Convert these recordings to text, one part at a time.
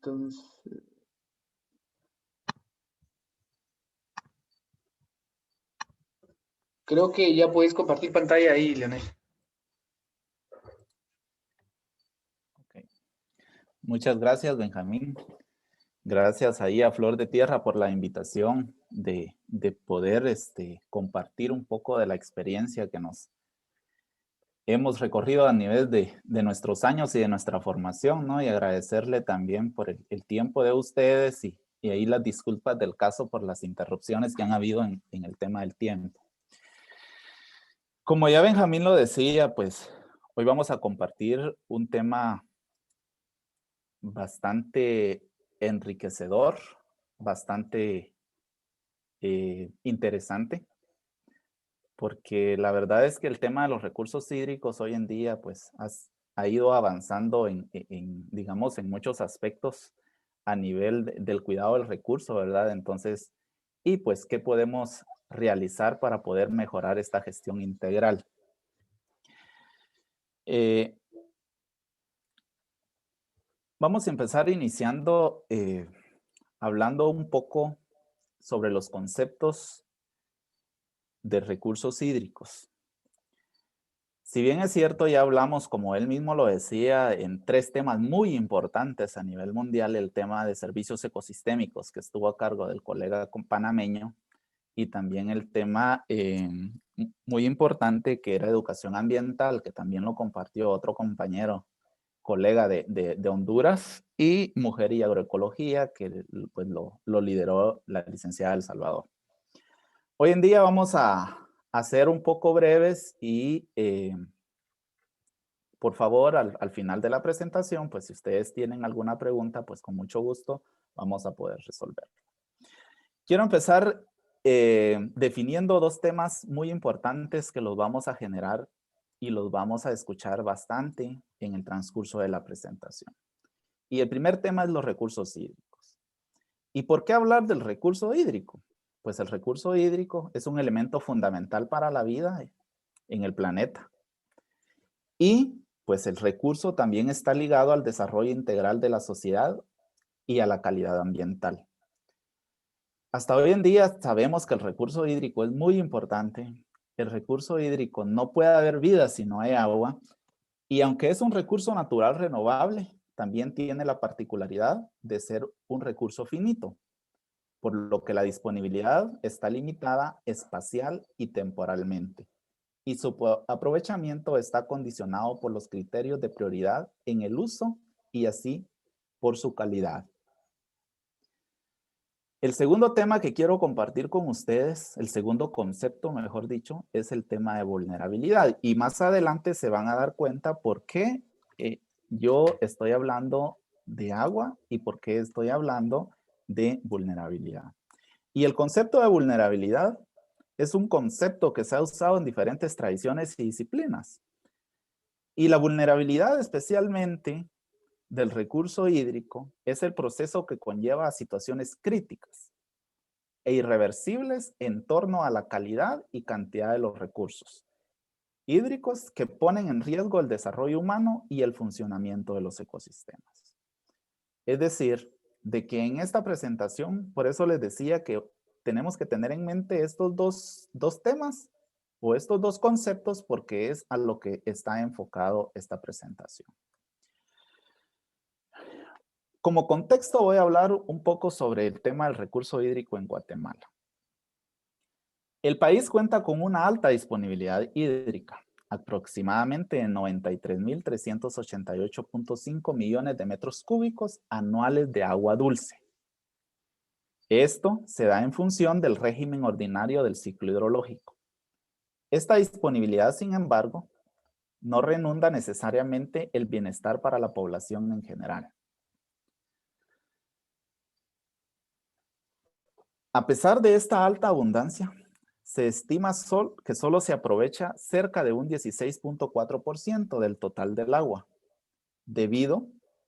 Entonces, creo que ya podéis compartir pantalla ahí, Leonel. Okay. Muchas gracias, Benjamín. Gracias ahí a Flor de Tierra por la invitación de poder compartir un poco de la experiencia que nos hemos recorrido a nivel de nuestros años y de nuestra formación, ¿no? Y agradecerle también por el tiempo de ustedes y ahí las disculpas del caso por las interrupciones que han habido en el tema del tiempo. Como ya Benjamín lo decía, pues hoy vamos a compartir un tema bastante enriquecedor, bastante interesante, porque la verdad es que el tema de los recursos hídricos hoy en día pues ha ido avanzando digamos, en muchos aspectos a nivel del cuidado del recurso, ¿verdad? Entonces, y pues, ¿qué podemos realizar para poder mejorar esta gestión integral? Vamos a empezar iniciando hablando un poco sobre los conceptos de recursos hídricos. Si bien es cierto, ya hablamos, como él mismo lo decía, en 3 temas muy importantes a nivel mundial, el tema de servicios ecosistémicos, que estuvo a cargo del colega panameño, y también el tema muy importante, que era educación ambiental, que también lo compartió otro compañero, colega de Honduras, y mujer y agroecología, que pues lo lideró la licenciada El Salvador. Hoy en día vamos a ser un poco breves y por favor, al final de la presentación, pues si ustedes tienen alguna pregunta, pues con mucho gusto vamos a poder resolverla. Quiero empezar definiendo 2 temas muy importantes que los vamos a generar y los vamos a escuchar bastante en el transcurso de la presentación. Y el primer tema es los recursos hídricos. ¿Y por qué hablar del recurso hídrico? Pues el recurso hídrico es un elemento fundamental para la vida en el planeta. Y pues el recurso también está ligado al desarrollo integral de la sociedad y a la calidad ambiental. Hasta hoy en día sabemos que el recurso hídrico es muy importante. El recurso hídrico no puede haber vida si no hay agua. Y aunque es un recurso natural renovable, también tiene la particularidad de ser un recurso finito, por lo que la disponibilidad está limitada espacial y temporalmente. Y su aprovechamiento está condicionado por los criterios de prioridad en el uso y así por su calidad. El segundo tema que quiero compartir con ustedes, el segundo concepto, mejor dicho, es el tema de vulnerabilidad. Y más adelante se van a dar cuenta por qué yo estoy hablando de agua y por qué estoy hablando de vulnerabilidad. Y el concepto de vulnerabilidad es un concepto que se ha usado en diferentes tradiciones y disciplinas. Y la vulnerabilidad especialmente del recurso hídrico es el proceso que conlleva a situaciones críticas e irreversibles en torno a la calidad y cantidad de los recursos hídricos que ponen en riesgo el desarrollo humano y el funcionamiento de los ecosistemas. Es decir, de que en esta presentación, por eso les decía que tenemos que tener en mente estos dos temas o estos 2 conceptos porque es a lo que está enfocado esta presentación. Como contexto voy a hablar un poco sobre el tema del recurso hídrico en Guatemala. El país cuenta con una alta disponibilidad hídrica, aproximadamente 93.388.5 millones de metros cúbicos anuales de agua dulce. Esto se da en función del régimen ordinario del ciclo hidrológico. Esta disponibilidad, sin embargo, no redunda necesariamente el bienestar para la población en general. A pesar de esta alta abundancia, se estima que solo se aprovecha cerca de un 16.4% del total del agua, debido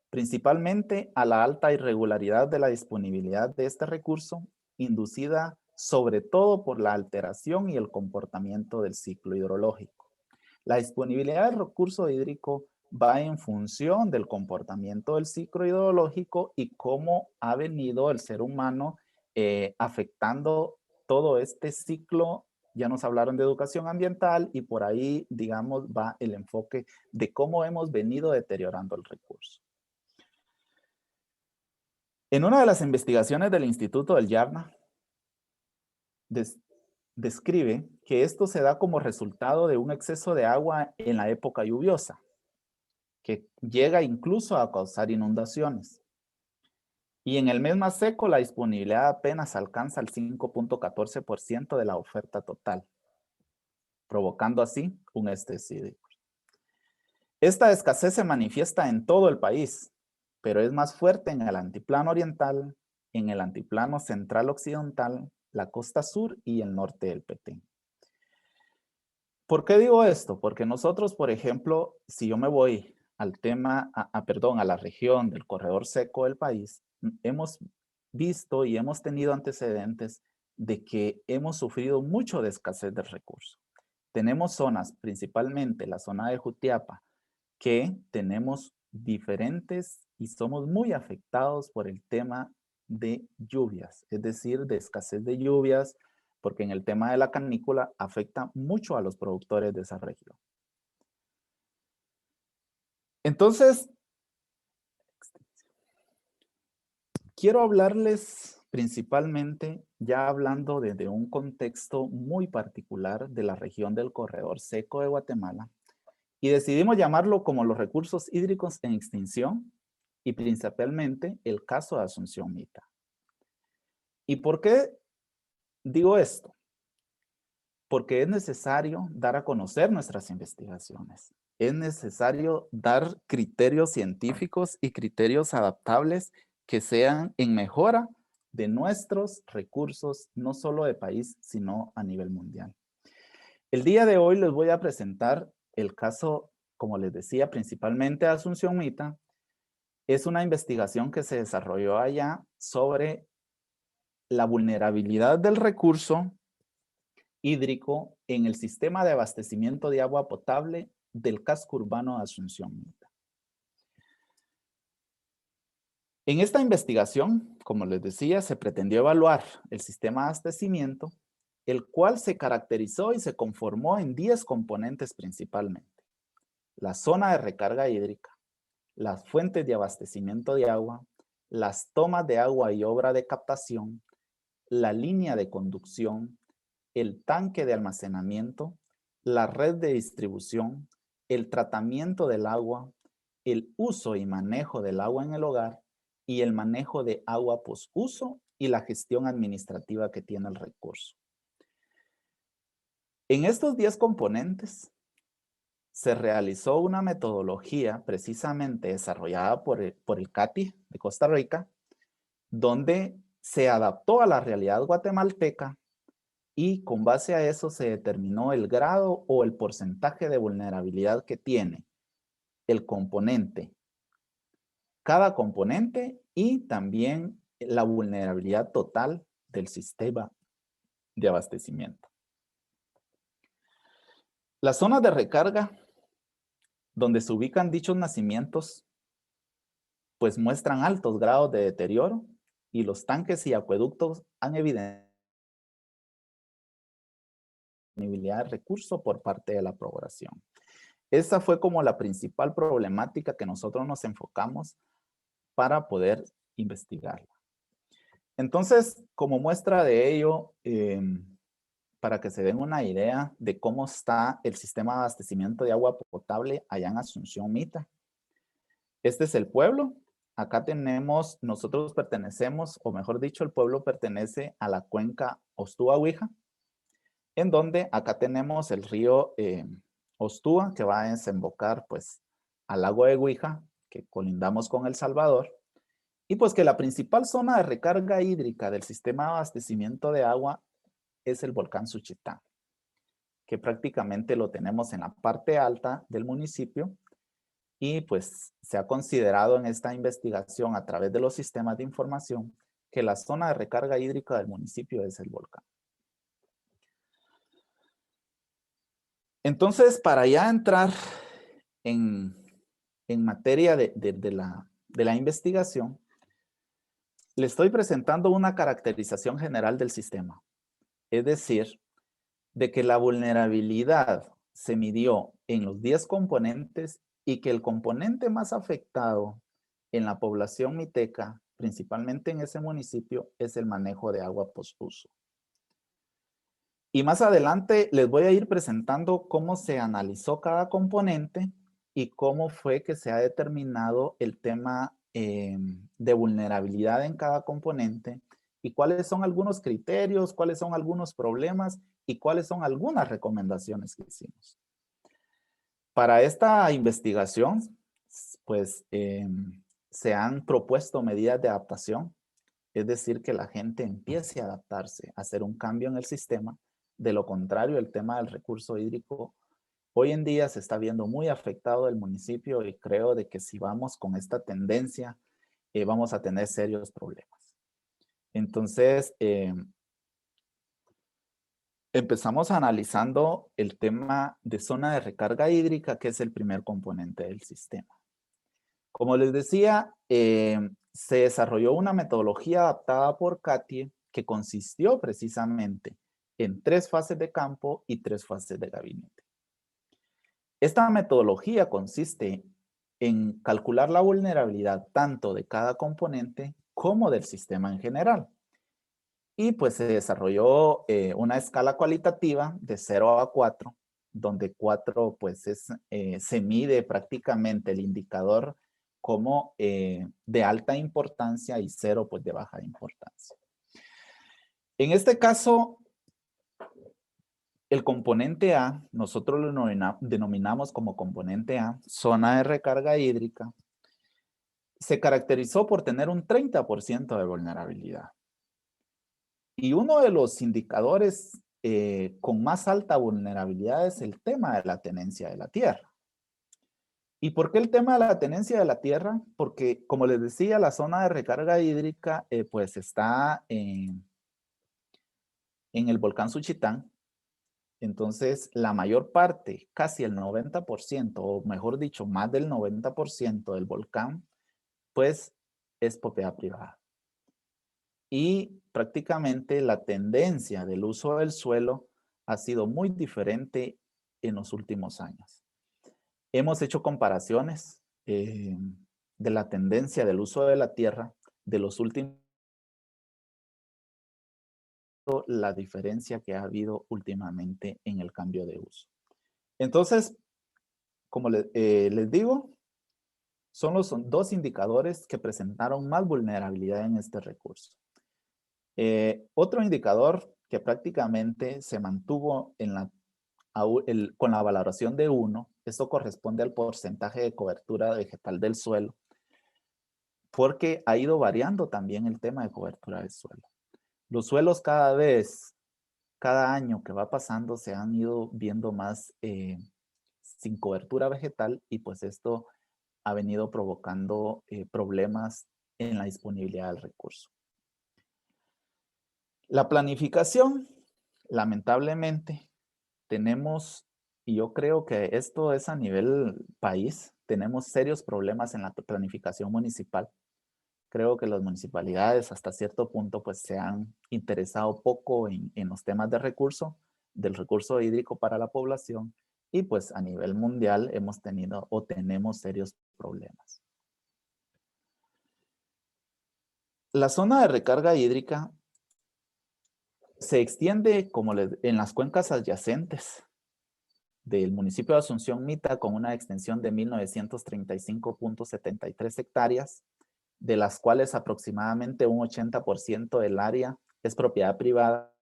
principalmente a la alta irregularidad de la disponibilidad de este recurso, inducida sobre todo por la alteración y el comportamiento del ciclo hidrológico. La disponibilidad del recurso hídrico va en función del comportamiento del ciclo hidrológico y cómo ha venido el ser humano afectando todo este ciclo. Ya nos hablaron de educación ambiental y por ahí, digamos, va el enfoque de cómo hemos venido deteriorando el recurso. En una de las investigaciones del Instituto del Yarna, describe que esto se da como resultado de un exceso de agua en la época lluviosa, que llega incluso a causar inundaciones. Y en el mes más seco, la disponibilidad apenas alcanza el 5.14% de la oferta total, provocando así un estrés hídrico. Esta escasez se manifiesta en todo el país, pero es más fuerte en el altiplano oriental, en el altiplano central occidental, la costa sur y el norte del Petén. ¿Por qué digo esto? Porque nosotros, por ejemplo, si yo me voy al tema, a la región del corredor seco del país, hemos visto y hemos tenido antecedentes de que hemos sufrido mucho de escasez de recursos. Tenemos zonas, principalmente la zona de Jutiapa, que tenemos diferentes y somos muy afectados por el tema de lluvias, es decir, de escasez de lluvias, porque en el tema de la canícula afecta mucho a los productores de esa región. Entonces, quiero hablarles principalmente, ya hablando desde un contexto muy particular de la región del corredor seco de Guatemala, y decidimos llamarlo como los recursos hídricos en extinción y principalmente el caso de Asunción Mita. ¿Y por qué digo esto? Porque es necesario dar a conocer nuestras investigaciones. Es necesario dar criterios científicos y criterios adaptables que sean en mejora de nuestros recursos, no solo de país, sino a nivel mundial. El día de hoy les voy a presentar el caso, como les decía, principalmente de Asunción Mita. Es una investigación que se desarrolló allá sobre la vulnerabilidad del recurso hídrico en el sistema de abastecimiento de agua potable del casco urbano de Asunción Mita. En esta investigación, como les decía, se pretendió evaluar el sistema de abastecimiento, el cual se caracterizó y se conformó en 10 componentes principalmente. La zona de recarga hídrica, las fuentes de abastecimiento de agua, las tomas de agua y obra de captación, la línea de conducción, el tanque de almacenamiento, la red de distribución, el tratamiento del agua, el uso y manejo del agua en el hogar y el manejo de agua posuso y la gestión administrativa que tiene el recurso. En estos 10 componentes se realizó una metodología precisamente desarrollada por el CATI de Costa Rica, donde se adaptó a la realidad guatemalteca y con base a eso se determinó el grado o el porcentaje de vulnerabilidad que tiene el componente, cada componente y también la vulnerabilidad total del sistema de abastecimiento. Las zonas de recarga donde se ubican dichos nacimientos pues muestran altos grados de deterioro y los tanques y acueductos han evidenciado disponibilidad de recursos por parte de la población. Esa fue como la principal problemática que nosotros nos enfocamos para poder investigarla. Entonces, como muestra de ello, para que se den una idea de cómo está el sistema de abastecimiento de agua potable allá en Asunción Mita. Este es el pueblo. Acá tenemos, nosotros pertenecemos, o mejor dicho, el pueblo pertenece a la cuenca Ostúa-Huija, en donde acá tenemos el río Ostúa, que va a desembocar pues al lago de Huija, que colindamos con El Salvador, y pues que la principal zona de recarga hídrica del sistema de abastecimiento de agua es el volcán Suchitán, que prácticamente lo tenemos en la parte alta del municipio y pues se ha considerado en esta investigación a través de los sistemas de información que la zona de recarga hídrica del municipio es el volcán. Entonces, para ya entrar en en materia de la investigación, le estoy presentando una caracterización general del sistema. Es decir, de que la vulnerabilidad se midió en los 10 componentes y que el componente más afectado en la población miteca, principalmente en ese municipio, es el manejo de agua postuso. Y más adelante les voy a ir presentando cómo se analizó cada componente y cómo fue que se ha determinado el tema de vulnerabilidad en cada componente y cuáles son algunos criterios, cuáles son algunos problemas y cuáles son algunas recomendaciones que hicimos. Para esta investigación, pues se han propuesto medidas de adaptación, es decir, que la gente empiece a adaptarse, a hacer un cambio en el sistema. De lo contrario, el tema del recurso hídrico hoy en día se está viendo muy afectado el municipio y creo de que si vamos con esta tendencia, vamos a tener serios problemas. Entonces, empezamos analizando el tema de zona de recarga hídrica, que es el primer componente del sistema. Como les decía, se desarrolló una metodología adaptada por CATIE que consistió precisamente en 3 fases de campo y 3 fases de gabinete. Esta metodología consiste en calcular la vulnerabilidad tanto de cada componente como del sistema en general. Y pues se desarrolló una escala cualitativa de 0 a 4, donde 4 pues se mide prácticamente el indicador como de alta importancia y 0 pues de baja importancia. En este caso, el componente A, nosotros lo denominamos como componente A, zona de recarga hídrica, se caracterizó por tener un 30% de vulnerabilidad. Y uno de los indicadores con más alta vulnerabilidad es el tema de la tenencia de la tierra. ¿Y por qué el tema de la tenencia de la tierra? Porque, como les decía, la zona de recarga hídrica pues está en el volcán Suchitán. Entonces, la mayor parte, casi el 90%, o mejor dicho, más del 90% del volcán, pues es propiedad privada. Y prácticamente la tendencia del uso del suelo ha sido muy diferente en los últimos años. Hemos hecho comparaciones de la tendencia del uso de la tierra de los últimos, la diferencia que ha habido últimamente en el cambio de uso. Entonces, como les digo, son los 2 indicadores que presentaron más vulnerabilidad en este recurso. Otro indicador que prácticamente se mantuvo con la valoración de 1, esto corresponde al porcentaje de cobertura vegetal del suelo, porque ha ido variando también el tema de cobertura del suelo. Los suelos cada año que va pasando se han ido viendo más sin cobertura vegetal y pues esto ha venido provocando problemas en la disponibilidad del recurso. La planificación, lamentablemente, tenemos, y yo creo que esto es a nivel país, tenemos serios problemas en la planificación municipal. Creo que las municipalidades hasta cierto punto pues se han interesado poco en los temas de del recurso hídrico para la población y pues a nivel mundial hemos tenido o tenemos serios problemas. La zona de recarga hídrica se extiende como en las cuencas adyacentes del municipio de Asunción Mita con una extensión de 1935.73 hectáreas, de las cuales aproximadamente un 80% del área es propiedad privada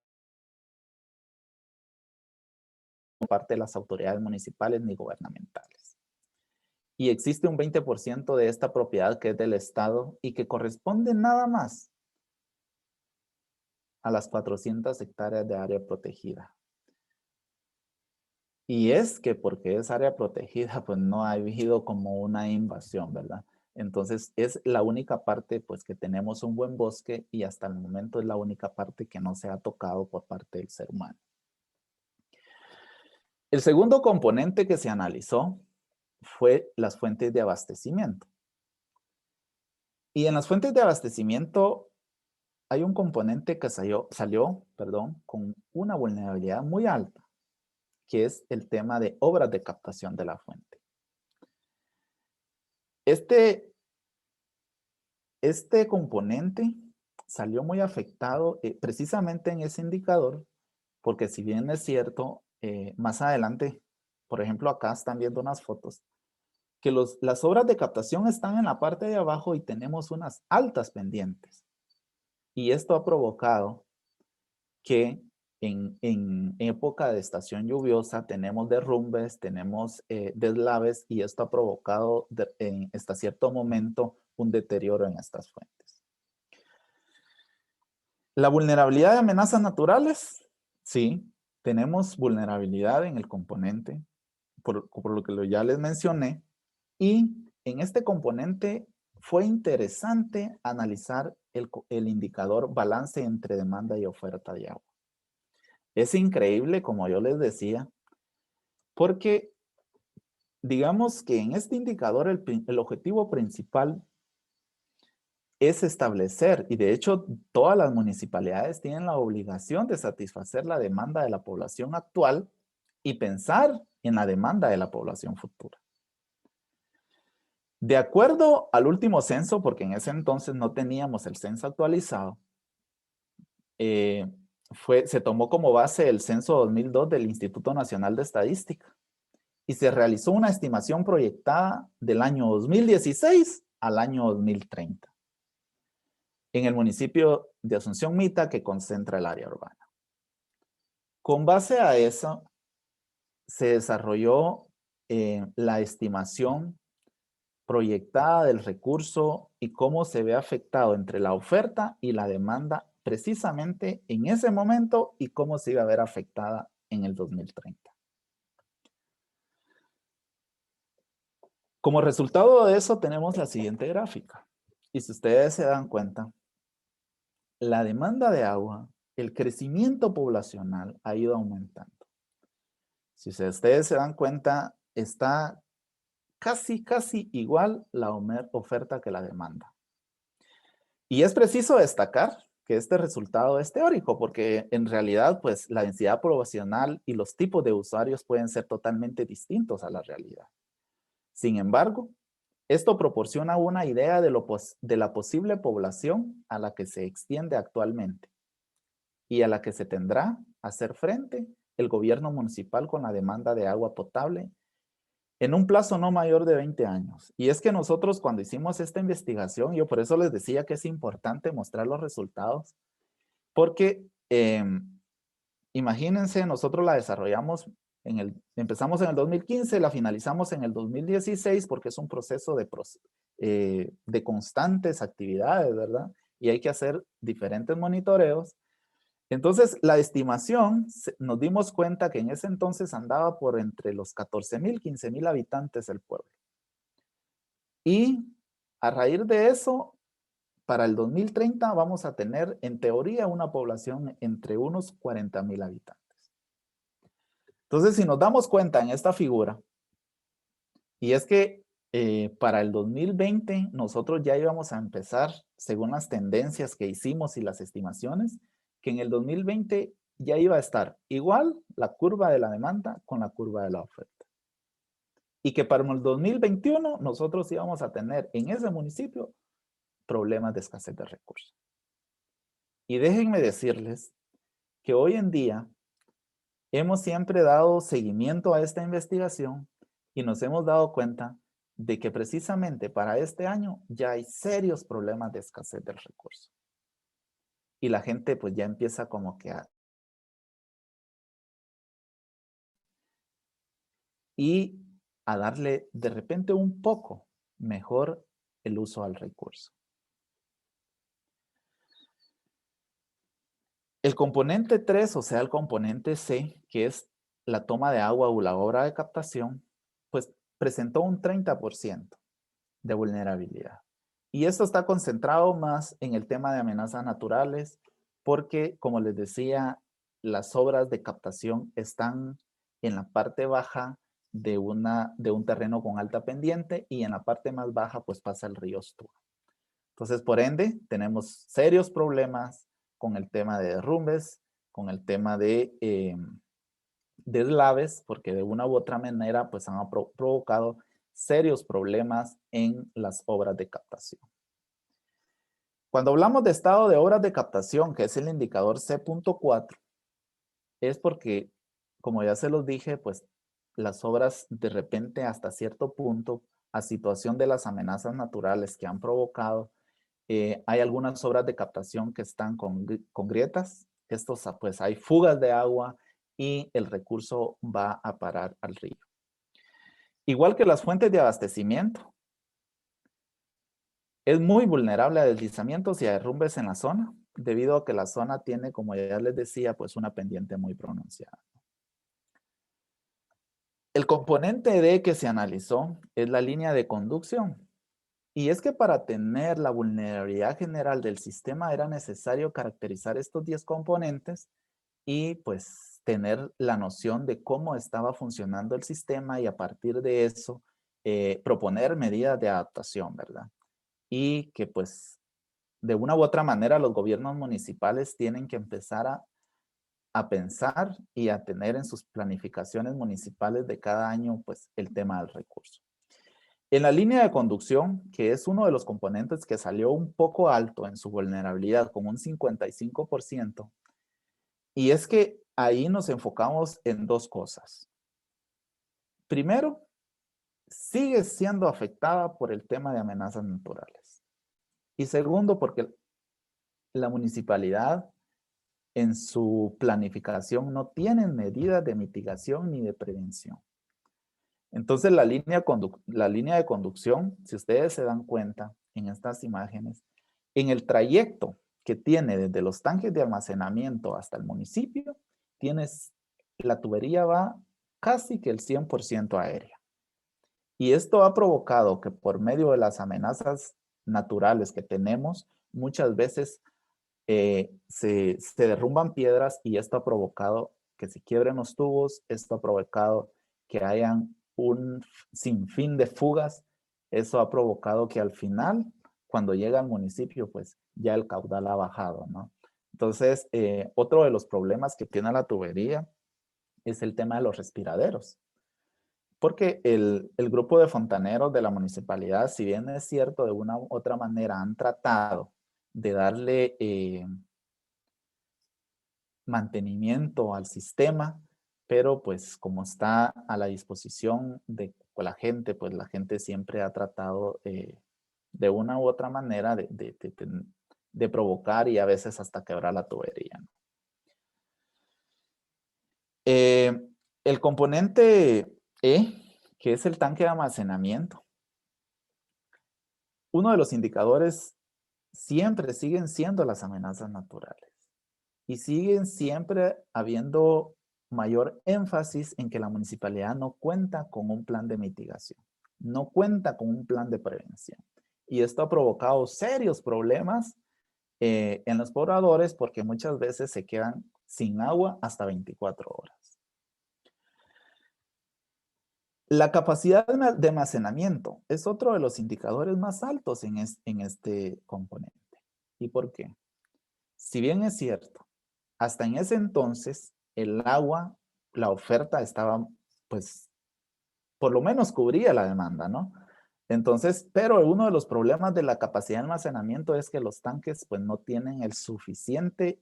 por parte de las autoridades municipales ni gubernamentales. Y existe un 20% de esta propiedad que es del Estado y que corresponde nada más a las 400 hectáreas de área protegida. Y es que porque es área protegida, pues no ha habido como una invasión, ¿verdad? Entonces es la única parte pues que tenemos un buen bosque y hasta el momento es la única parte que no se ha tocado por parte del ser humano. El segundo componente que se analizó fue las fuentes de abastecimiento. Y en las fuentes de abastecimiento hay un componente que salió, con una vulnerabilidad muy alta, que es el tema de obras de captación de la fuente. Este componente salió muy afectado precisamente en ese indicador, porque si bien es cierto, más adelante, por ejemplo, acá están viendo unas fotos, que las obras de captación están en la parte de abajo y tenemos unas altas pendientes. Y esto ha provocado que en época de estación lluviosa tenemos derrumbes, tenemos deslaves, y esto ha provocado hasta cierto momento un deterioro en estas fuentes. La vulnerabilidad de amenazas naturales, sí, tenemos vulnerabilidad en el componente, por lo que ya les mencioné, y en este componente fue interesante analizar el indicador balance entre demanda y oferta de agua. Es increíble, como yo les decía, porque digamos que en este indicador el objetivo principal es establecer, y de hecho todas las municipalidades tienen la obligación de satisfacer la demanda de la población actual y pensar en la demanda de la población futura. De acuerdo al último censo, porque en ese entonces no teníamos el censo actualizado, se tomó como base el censo 2002 del Instituto Nacional de Estadística y se realizó una estimación proyectada del año 2016 al año 2030 en el municipio de Asunción Mita, que concentra el área urbana. Con base a eso, se desarrolló la estimación proyectada del recurso y cómo se ve afectado entre la oferta y la demanda precisamente en ese momento y cómo se iba a ver afectada en el 2030. Como resultado de eso tenemos la siguiente gráfica. Y si ustedes se dan cuenta, la demanda de agua, el crecimiento poblacional ha ido aumentando. Si ustedes se dan cuenta, está casi igual la oferta que la demanda. Y es preciso destacar que este resultado es teórico, porque en realidad, pues, la densidad poblacional y los tipos de usuarios pueden ser totalmente distintos a la realidad. Sin embargo, esto proporciona una idea de la posible población a la que se extiende actualmente y a la que se tendrá a hacer frente el gobierno municipal con la demanda de agua potable en un plazo no mayor de 20 años. Y es que nosotros cuando hicimos esta investigación, yo por eso les decía que es importante mostrar los resultados, porque imagínense, nosotros la desarrollamos, empezamos en el 2015, la finalizamos en el 2016, porque es un proceso de constantes actividades, ¿verdad? Y hay que hacer diferentes monitoreos. Entonces, la estimación, nos dimos cuenta que en ese entonces andaba por entre los 14,000, 15,000 habitantes el pueblo. Y a raíz de eso, para el 2030 vamos a tener, en teoría, una población entre unos 40,000 habitantes. Entonces, si nos damos cuenta en esta figura, y es que para el 2020 nosotros ya íbamos a empezar, según las tendencias que hicimos y las estimaciones, que en el 2020 ya iba a estar igual la curva de la demanda con la curva de la oferta. Y que para el 2021 nosotros íbamos a tener en ese municipio problemas de escasez de recursos. Y déjenme decirles que hoy en día hemos siempre dado seguimiento a esta investigación y nos hemos dado cuenta de que precisamente para este año ya hay serios problemas de escasez del recurso. Y la gente pues ya empieza como que a darle de repente un poco mejor el uso al recurso. El componente 3, o sea, el componente C, que es la toma de agua o la obra de captación, pues presentó un 30% de vulnerabilidad. Y esto está concentrado más en el tema de amenazas naturales, porque, como les decía, las obras de captación están en la parte baja de un terreno con alta pendiente y en la parte más baja pues pasa el río Ostura. Entonces, por ende, tenemos serios problemas con el tema de derrumbes, con el tema de deslaves, porque de una u otra manera pues han provocado serios problemas en las obras de captación. Cuando hablamos de estado de obras de captación, que es el indicador C.4, es porque, como ya se los dije, pues las obras de repente hasta cierto punto, a situación de las amenazas naturales que han provocado, hay algunas obras de captación que están con grietas. Estos, pues hay fugas de agua y el recurso va a parar al río. Igual que las fuentes de abastecimiento, es muy vulnerable a deslizamientos y a derrumbes en la zona, debido a que la zona tiene, como ya les decía, pues una pendiente muy pronunciada. El componente D que se analizó es la línea de conducción. Y es que para tener la vulnerabilidad general del sistema era necesario caracterizar estos 10 componentes y pues tener la noción de cómo estaba funcionando el sistema y a partir de eso proponer medidas de adaptación, ¿verdad? Y que pues de una u otra manera los gobiernos municipales tienen que empezar a pensar y a tener en sus planificaciones municipales de cada año pues el tema del recurso. En la línea de conducción, que es uno de los componentes que salió un poco alto en su vulnerabilidad, con un 55%, y es que ahí nos enfocamos en dos cosas. Primero, sigue siendo afectada por el tema de amenazas naturales. Y segundo, porque la municipalidad en su planificación no tiene medidas de mitigación ni de prevención. Entonces la línea de conducción, si ustedes se dan cuenta en estas imágenes, en el trayecto que tiene desde los tanques de almacenamiento hasta el municipio, la tubería va casi que el 100% aérea. Y esto ha provocado que por medio de las amenazas naturales que tenemos, muchas veces se derrumban piedras y esto ha provocado que se quiebren los tubos, esto ha provocado que hayan un sinfín de fugas, eso ha provocado que al final, cuando llega al municipio, pues ya el caudal ha bajado, ¿no? Entonces, otro de los problemas que tiene la tubería es el tema de los respiraderos. Porque el grupo de fontaneros de la municipalidad, si bien es cierto, de una u otra manera han tratado de darle mantenimiento al sistema, pero pues como está a la disposición de la gente, pues la gente siempre ha tratado de una u otra manera de provocar y a veces hasta quebrar la tubería, ¿no? El componente E, que es el tanque de almacenamiento, uno de los indicadores siempre siguen siendo las amenazas naturales y siguen siempre habiendo mayor énfasis en que la municipalidad no cuenta con un plan de mitigación, no cuenta con un plan de prevención. Y esto ha provocado serios problemas en los pobladores porque muchas veces se quedan sin agua hasta 24 horas. La capacidad de almacenamiento es otro de los indicadores más altos en este componente. ¿Y por qué? Si bien es cierto, hasta en ese entonces el agua, la oferta estaba, pues, por lo menos cubría la demanda, ¿no? Entonces, pero uno de los problemas de la capacidad de almacenamiento es que los tanques, pues, no tienen el suficiente,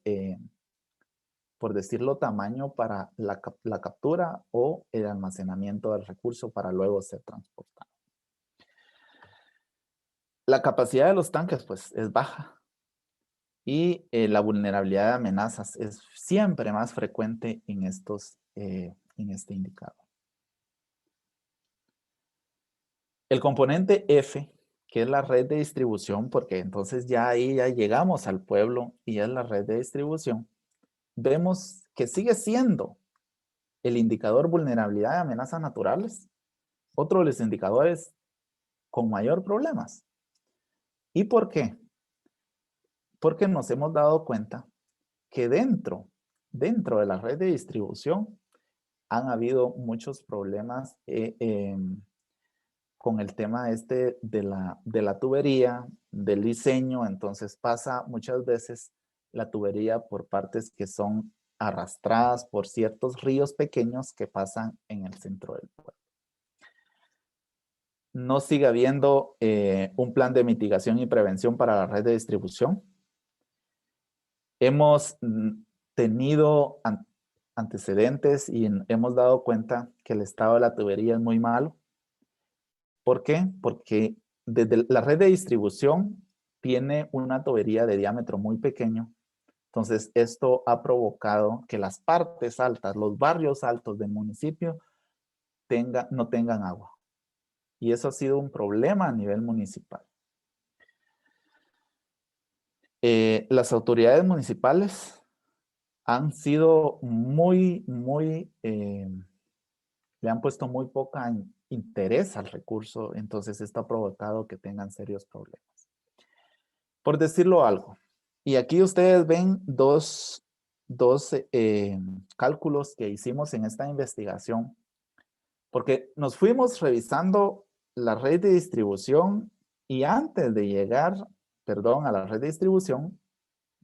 por decirlo, tamaño para la captura o el almacenamiento del recurso para luego ser transportado. La capacidad de los tanques, pues, es baja. Y la vulnerabilidad de amenazas es siempre más frecuente en este indicador. El componente F, que es la red de distribución, porque entonces ya ahí ya llegamos al pueblo y es la red de distribución, vemos que sigue siendo el indicador vulnerabilidad de amenazas naturales, otro de los indicadores con mayor problemas. ¿Y por qué? Porque nos hemos dado cuenta que dentro de la red de distribución han habido muchos problemas con el tema este de la tubería, del diseño. Entonces pasa muchas veces la tubería por partes que son arrastradas por ciertos ríos pequeños que pasan en el centro del pueblo. No sigue habiendo un plan de mitigación y prevención para la red de distribución. Hemos tenido antecedentes y hemos dado cuenta que el estado de la tubería es muy malo. ¿Por qué? Porque desde la red de distribución tiene una tubería de diámetro muy pequeño. Entonces, esto ha provocado que las partes altas, los barrios altos del municipio no tengan agua. Y eso ha sido un problema a nivel municipal. Las autoridades municipales han sido le han puesto muy poca interés al recurso, entonces esto ha provocado que tengan serios problemas. Por decirlo algo, y aquí ustedes ven dos cálculos que hicimos en esta investigación, porque nos fuimos revisando la red de distribución y antes de llegar, a la red de distribución,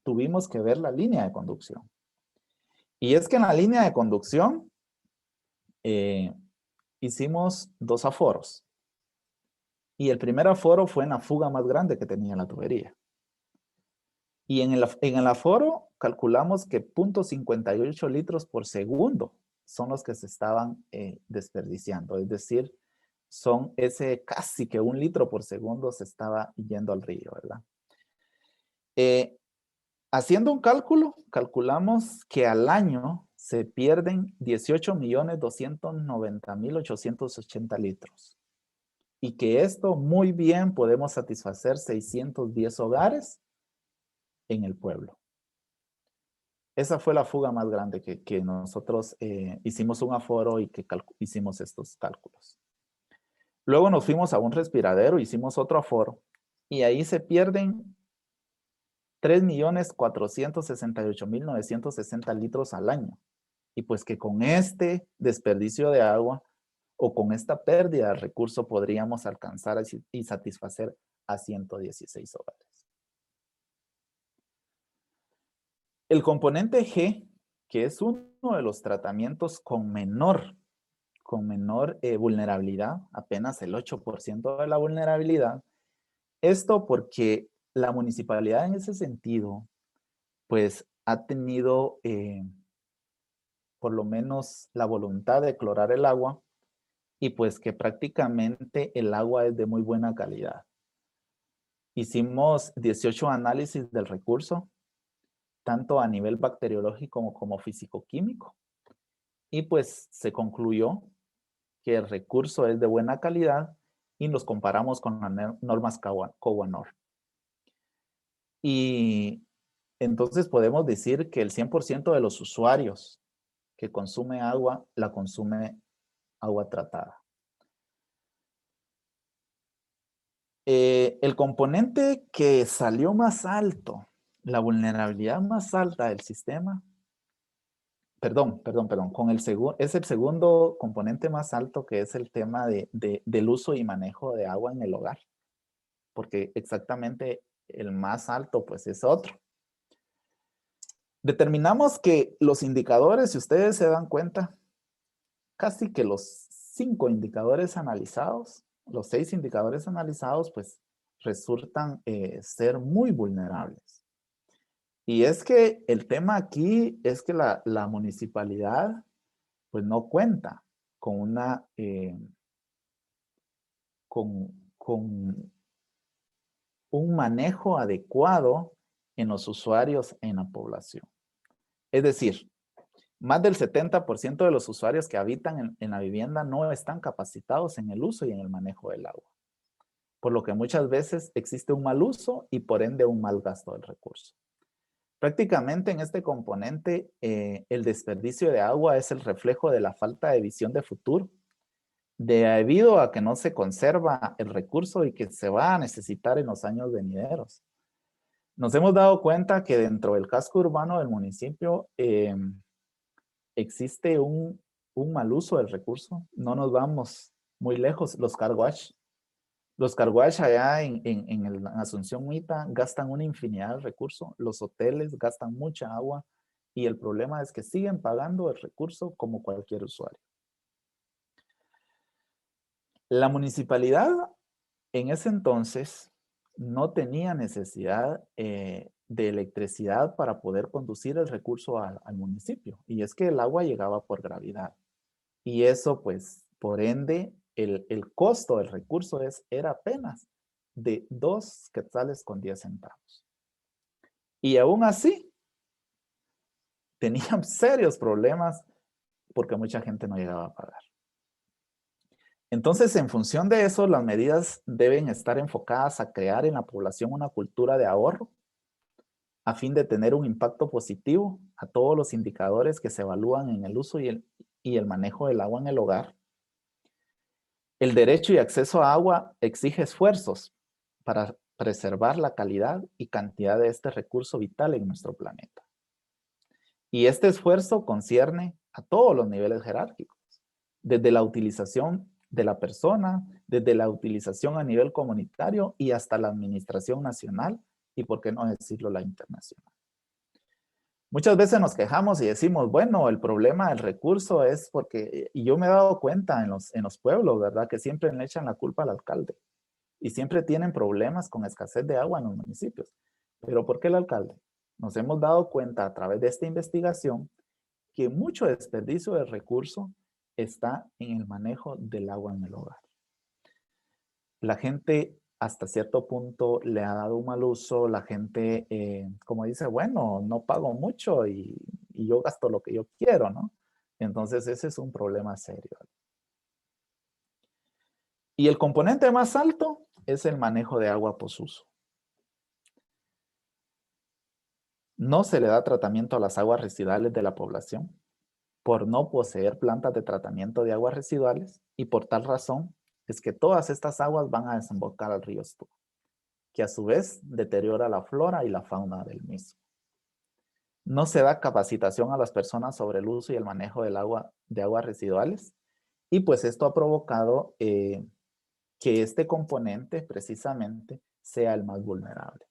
tuvimos que ver la línea de conducción. Y es que en la línea de conducción hicimos 2 aforos. Y el primer aforo fue en la fuga más grande que tenía la tubería. Y en el aforo calculamos que 0.58 litros por segundo son los que se estaban desperdiciando. Es decir, son casi que 1 litro por segundo se estaba yendo al río, ¿verdad? Haciendo un cálculo, calculamos que al año se pierden 18.290.880 litros. Y que esto muy bien podemos satisfacer 610 hogares en el pueblo. Esa fue la fuga más grande que nosotros hicimos un aforo y que hicimos estos cálculos. Luego nos fuimos a un respiradero, hicimos otro aforo y ahí se pierden 3.468.960 litros al año. Y pues que con este desperdicio de agua o con esta pérdida de recurso podríamos alcanzar y satisfacer a 116 hogares. El componente G, que es uno de los tratamientos con menor vulnerabilidad, apenas el 8% de la vulnerabilidad. Esto porque la municipalidad en ese sentido, pues ha tenido por lo menos la voluntad de clorar el agua y pues que prácticamente el agua es de muy buena calidad. Hicimos 18 análisis del recurso, tanto a nivel bacteriológico como físico-químico, y pues se concluyó que el recurso es de buena calidad y nos comparamos con las normas COWANOR. Y entonces podemos decir que el 100% de los usuarios que consume agua, la consume agua tratada. El componente que salió más alto, la vulnerabilidad más alta del sistema, es el segundo componente más alto, que es el tema del uso y manejo de agua en el hogar, porque exactamente el más alto pues es otro. Determinamos que los indicadores, si ustedes se dan cuenta, casi que los 5 indicadores analizados, los 6 indicadores analizados, pues resultan ser muy vulnerables. Y es que el tema aquí es que la municipalidad pues no cuenta con una con un manejo adecuado en los usuarios en la población. Es decir, más del 70% de los usuarios que habitan en la vivienda no están capacitados en el uso y en el manejo del agua. Por lo que muchas veces existe un mal uso y por ende un mal gasto del recurso. Prácticamente en este componente, el desperdicio de agua es el reflejo de la falta de visión de futuro, debido a que no se conserva el recurso y que se va a necesitar en los años venideros. Nos hemos dado cuenta que dentro del casco urbano del municipio existe un un mal uso del recurso. No nos vamos muy lejos. Los car wash. Los car wash allá en Asunción Mita gastan una infinidad de recursos. Los hoteles gastan mucha agua y el problema es que siguen pagando el recurso como cualquier usuario. La municipalidad en ese entonces no tenía necesidad de electricidad para poder conducir el recurso al municipio. Y es que el agua llegaba por gravedad. Y eso, pues, por ende, el costo del recurso era apenas de 2 quetzales con 10 centavos. Y aún así, tenían serios problemas porque mucha gente no llegaba a pagar. Entonces, en función de eso, las medidas deben estar enfocadas a crear en la población una cultura de ahorro a fin de tener un impacto positivo a todos los indicadores que se evalúan en el uso y el manejo del agua en el hogar. El derecho y acceso a agua exige esfuerzos para preservar la calidad y cantidad de este recurso vital en nuestro planeta. Y este esfuerzo concierne a todos los niveles jerárquicos, desde la utilización de la persona, desde la utilización a nivel comunitario y hasta la administración nacional y, por qué no decirlo, la internacional. Muchas veces nos quejamos y decimos, bueno, el problema del recurso es porque, y yo me he dado cuenta en los pueblos, ¿verdad? Que siempre le echan la culpa al alcalde y siempre tienen problemas con escasez de agua en los municipios. ¿Pero por qué el alcalde? Nos hemos dado cuenta a través de esta investigación que mucho desperdicio de recurso está en el manejo del agua en el hogar. La gente hasta cierto punto le ha dado un mal uso, la gente como dice, bueno, no pago mucho y yo gasto lo que yo quiero, ¿no? Entonces ese es un problema serio. Y el componente más alto es el manejo de agua posuso. No se le da tratamiento a las aguas residuales de la población por no poseer plantas de tratamiento de aguas residuales y por tal razón es que todas estas aguas van a desembocar al río Estuco, que a su vez deteriora la flora y la fauna del mismo. No se da capacitación a las personas sobre el uso y el manejo del agua, de aguas residuales y pues esto ha provocado que este componente precisamente sea el más vulnerable.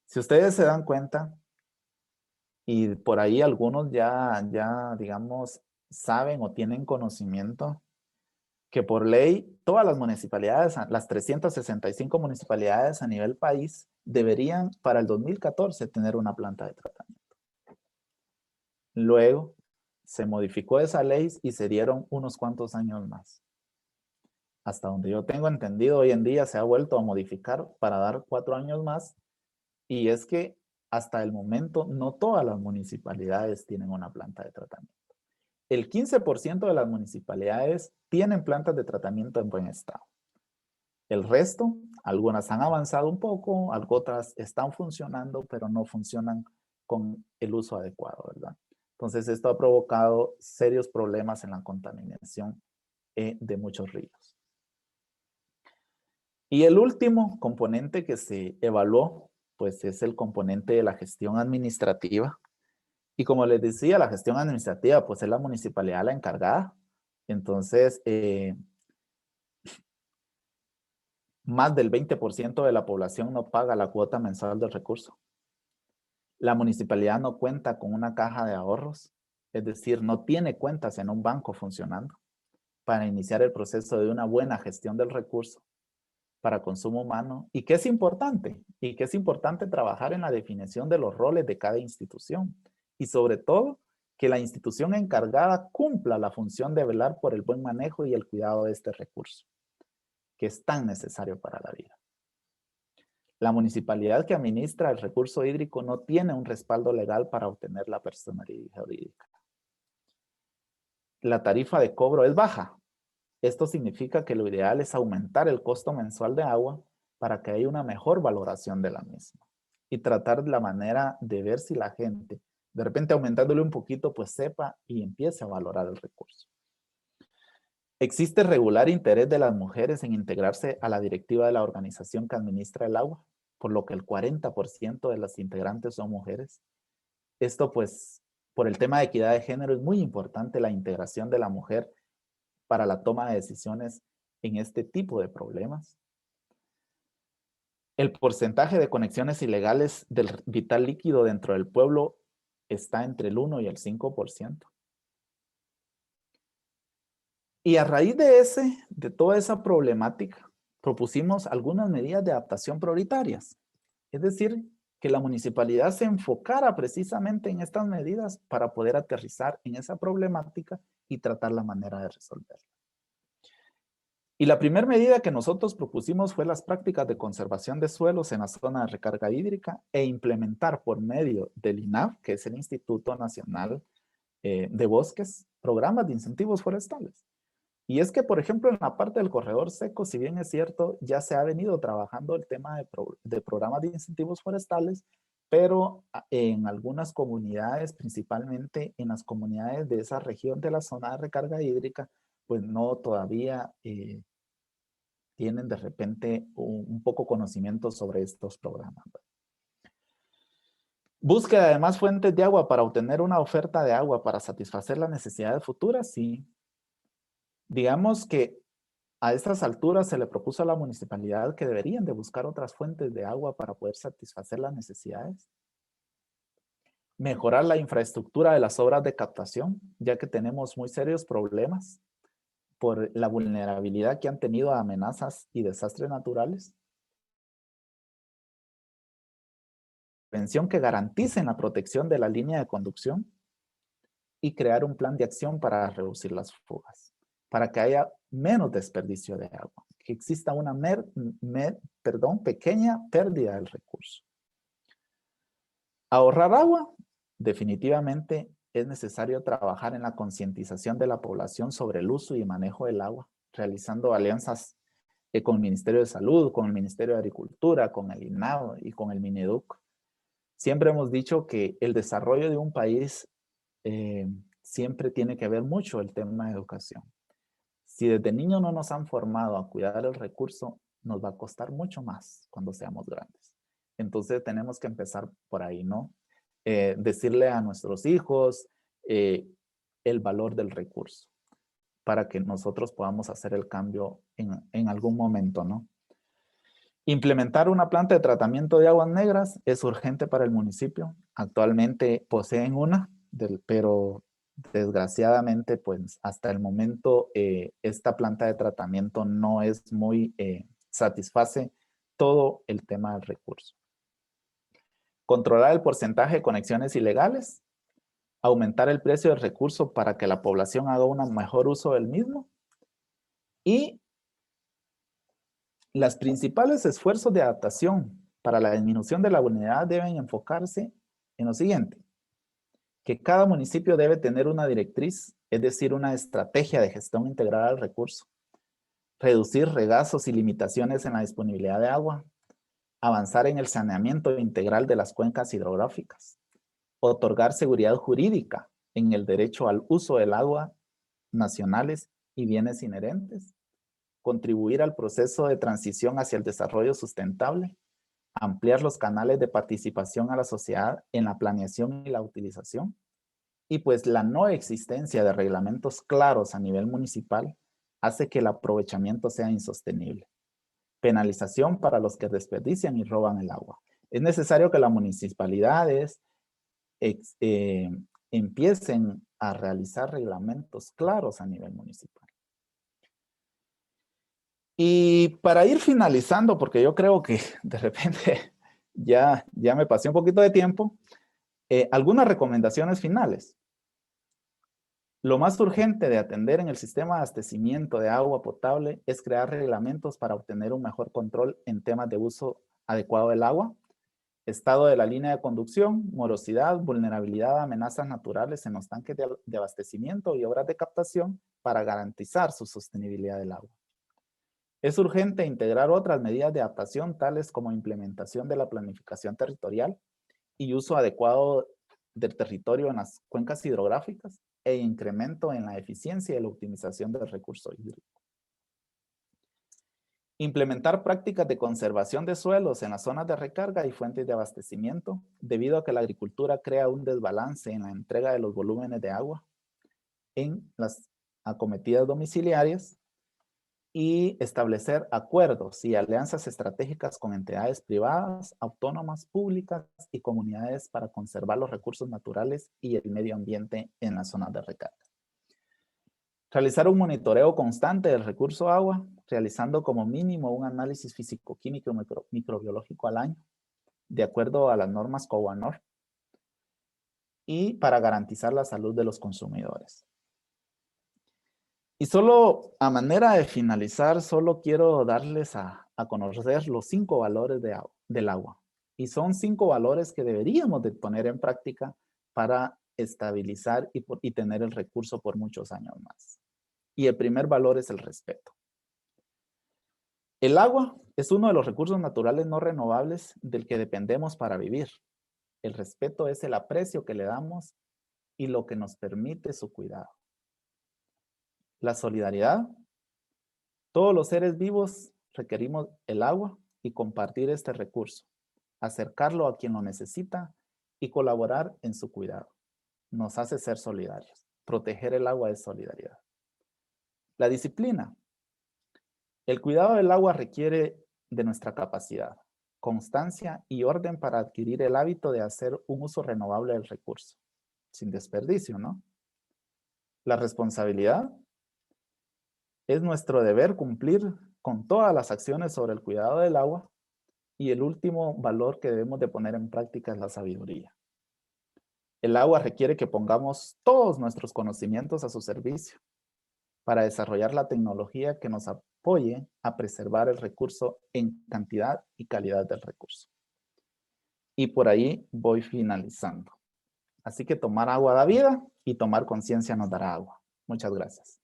Si ustedes se dan cuenta, y por ahí algunos ya digamos, saben o tienen conocimiento que por ley todas las municipalidades, las 365 municipalidades a nivel país, deberían para el 2014 tener una planta de tratamiento. Luego se modificó esa ley y se dieron unos cuantos años más. Hasta donde yo tengo entendido, hoy en día se ha vuelto a modificar para dar 4 años más. Y es que hasta el momento no todas las municipalidades tienen una planta de tratamiento. El 15% de las municipalidades tienen plantas de tratamiento en buen estado. El resto, algunas han avanzado un poco, otras están funcionando, pero no funcionan con el uso adecuado, ¿verdad? Entonces, esto ha provocado serios problemas en la contaminación de muchos ríos. Y el último componente que se evaluó, pues es el componente de la gestión administrativa. Y como les decía, la gestión administrativa, pues es la municipalidad la encargada. Entonces, más del 20% de la población no paga la cuota mensual del recurso. La municipalidad no cuenta con una caja de ahorros, es decir, no tiene cuentas en un banco funcionando para iniciar el proceso de una buena gestión del recurso para consumo humano y que es importante trabajar en la definición de los roles de cada institución y sobre todo que la institución encargada cumpla la función de velar por el buen manejo y el cuidado de este recurso, que es tan necesario para la vida. La municipalidad que administra el recurso hídrico no tiene un respaldo legal para obtener la personalidad jurídica. La tarifa de cobro es baja. Esto significa que lo ideal es aumentar el costo mensual de agua para que haya una mejor valoración de la misma y tratar la manera de ver si la gente, de repente aumentándole un poquito, pues sepa y empiece a valorar el recurso. ¿Existe regular interés de las mujeres en integrarse a la directiva de la organización que administra el agua? Por lo que el 40% de las integrantes son mujeres. Esto pues por el tema de equidad de género, es muy importante la integración de la mujer para la toma de decisiones en este tipo de problemas. El porcentaje de conexiones ilegales del vital líquido dentro del pueblo está entre el 1 y el 5%. Y a raíz de toda esa problemática, propusimos algunas medidas de adaptación prioritarias. Es decir, que la municipalidad se enfocara precisamente en estas medidas para poder aterrizar en esa problemática y tratar la manera de resolverla. Y la primera medida que nosotros propusimos fue las prácticas de conservación de suelos en la zona de recarga hídrica e implementar por medio del INAF, que es el Instituto Nacional de Bosques, programas de incentivos forestales. Y es que, por ejemplo, en la parte del corredor seco, si bien es cierto, ya se ha venido trabajando el tema de programas de incentivos forestales, pero en algunas comunidades, principalmente en las comunidades de esa región de la zona de recarga hídrica, pues no todavía tienen de repente un poco conocimiento sobre estos programas. Búsqueda de más fuentes de agua para obtener una oferta de agua para satisfacer las necesidades futuras, sí. Digamos que a estas alturas se le propuso a la municipalidad que deberían de buscar otras fuentes de agua para poder satisfacer las necesidades. Mejorar la infraestructura de las obras de captación, ya que tenemos muy serios problemas por la vulnerabilidad que han tenido a amenazas y desastres naturales. Prevención que garanticen la protección de la línea de conducción y crear un plan de acción para reducir las fugas, para que haya menos desperdicio de agua, que exista una pequeña pérdida del recurso. Ahorrar agua, definitivamente es necesario trabajar en la concientización de la población sobre el uso y manejo del agua, realizando alianzas con el Ministerio de Salud, con el Ministerio de Agricultura, con el INAO y con el Mineduc. Siempre hemos dicho que el desarrollo de un país siempre tiene que ver mucho el tema de educación. Si desde niños no nos han formado a cuidar el recurso, nos va a costar mucho más cuando seamos grandes. Entonces tenemos que empezar por ahí, ¿no? Decirle a nuestros hijos el valor del recurso para que nosotros podamos hacer el cambio en algún momento, ¿no? Implementar una planta de tratamiento de aguas negras es urgente para el municipio. Actualmente poseen una, pero desgraciadamente, pues hasta el momento esta planta de tratamiento no es muy satisface todo el tema del recurso. Controlar el porcentaje de conexiones ilegales, aumentar el precio del recurso para que la población haga un mejor uso del mismo y los principales esfuerzos de adaptación para la disminución de la vulnerabilidad deben enfocarse en lo siguiente, que cada municipio debe tener una directriz, es decir, una estrategia de gestión integrada del recurso, reducir regazos y limitaciones en la disponibilidad de agua, avanzar en el saneamiento integral de las cuencas hidrográficas, otorgar seguridad jurídica en el derecho al uso del agua nacionales y bienes inherentes, contribuir al proceso de transición hacia el desarrollo sustentable, ampliar los canales de participación a la sociedad en la planeación y la utilización, y pues la no existencia de reglamentos claros a nivel municipal hace que el aprovechamiento sea insostenible. Penalización para los que desperdician y roban el agua. Es necesario que las municipalidades empiecen a realizar reglamentos claros a nivel municipal. Y para ir finalizando, porque yo creo que de repente ya me pasé un poquito de tiempo, algunas recomendaciones finales. Lo más urgente de atender en el sistema de abastecimiento de agua potable es crear reglamentos para obtener un mejor control en temas de uso adecuado del agua, estado de la línea de conducción, morosidad, vulnerabilidad a amenazas naturales en los tanques de abastecimiento y obras de captación para garantizar su sostenibilidad del agua. Es urgente integrar otras medidas de adaptación, tales como implementación de la planificación territorial y uso adecuado del territorio en las cuencas hidrográficas e incremento en la eficiencia y la optimización del recurso hídrico. Implementar prácticas de conservación de suelos en las zonas de recarga y fuentes de abastecimiento, debido a que la agricultura crea un desbalance en la entrega de los volúmenes de agua en las acometidas domiciliarias, y establecer acuerdos y alianzas estratégicas con entidades privadas, autónomas, públicas y comunidades para conservar los recursos naturales y el medio ambiente en las zonas de recarga. Realizar un monitoreo constante del recurso agua, realizando como mínimo un análisis físico-químico y microbiológico al año, de acuerdo a las normas COBANOR, y para garantizar la salud de los consumidores. Y solo a manera de finalizar, solo quiero darles a conocer los 5 valores del agua. Y son 5 valores que deberíamos de poner en práctica para estabilizar y tener el recurso por muchos años más. Y el primer valor es el respeto. El agua es uno de los recursos naturales no renovables del que dependemos para vivir. El respeto es el aprecio que le damos y lo que nos permite su cuidado. La solidaridad. Todos los seres vivos requerimos el agua y compartir este recurso, acercarlo a quien lo necesita y colaborar en su cuidado. Nos hace ser solidarios. Proteger el agua es solidaridad. La disciplina. El cuidado del agua requiere de nuestra capacidad, constancia y orden para adquirir el hábito de hacer un uso renovable del recurso, sin desperdicio, ¿no? La responsabilidad. Es nuestro deber cumplir con todas las acciones sobre el cuidado del agua, y el último valor que debemos de poner en práctica es la sabiduría. El agua requiere que pongamos todos nuestros conocimientos a su servicio para desarrollar la tecnología que nos apoye a preservar el recurso en cantidad y calidad del recurso. Y por ahí voy finalizando. Así que tomar agua da vida y tomar conciencia nos dará agua. Muchas gracias.